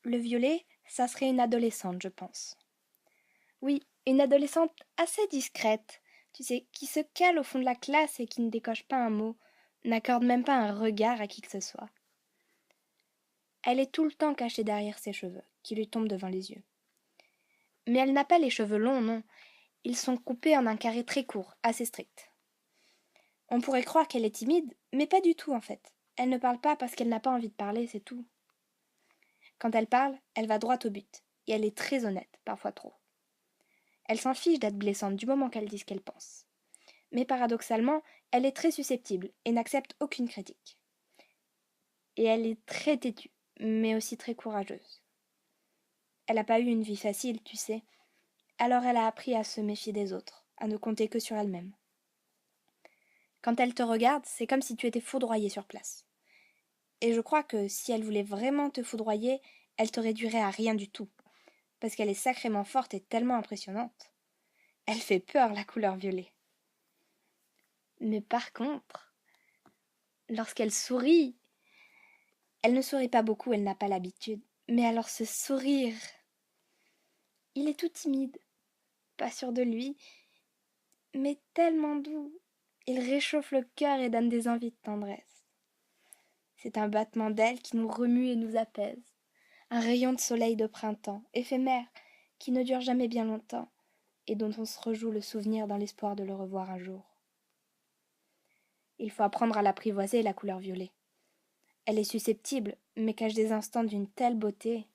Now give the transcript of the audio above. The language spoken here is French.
Le violet, ça serait une adolescente, je pense. Oui, une adolescente assez discrète, tu sais, qui se cale au fond de la classe et qui ne décoche pas un mot, n'accorde même pas un regard à qui que ce soit. Elle est tout le temps cachée derrière ses cheveux, qui lui tombent devant les yeux. Mais elle n'a pas les cheveux longs, non. Ils sont coupés en un carré très court, assez strict. On pourrait croire qu'elle est timide, mais pas du tout en fait. Elle ne parle pas parce qu'elle n'a pas envie de parler, c'est tout. Quand elle parle, elle va droit au but, et elle est très honnête, parfois trop. Elle s'en fiche d'être blessante du moment qu'elle dit ce qu'elle pense. Mais paradoxalement, elle est très susceptible et n'accepte aucune critique. Et elle est très têtue, mais aussi très courageuse. Elle n'a pas eu une vie facile, tu sais. Alors elle a appris à se méfier des autres, à ne compter que sur elle-même. Quand elle te regarde, c'est comme si tu étais foudroyé sur place. Et je crois que si elle voulait vraiment te foudroyer, elle te réduirait à rien du tout, parce qu'elle est sacrément forte et tellement impressionnante. Elle fait peur, la couleur violet. Mais par contre, lorsqu'elle sourit, elle ne sourit pas beaucoup, elle n'a pas l'habitude. Mais alors ce sourire, il est tout timide, pas sûr de lui, mais tellement doux. Il réchauffe le cœur et donne des envies de tendresse. C'est un battement d'ailes qui nous remue et nous apaise. Un rayon de soleil de printemps, éphémère, qui ne dure jamais bien longtemps, et dont on se rejoue le souvenir dans l'espoir de le revoir un jour. Il faut apprendre à l'apprivoiser, la couleur violet. Elle est susceptible, mais cache des instants d'une telle beauté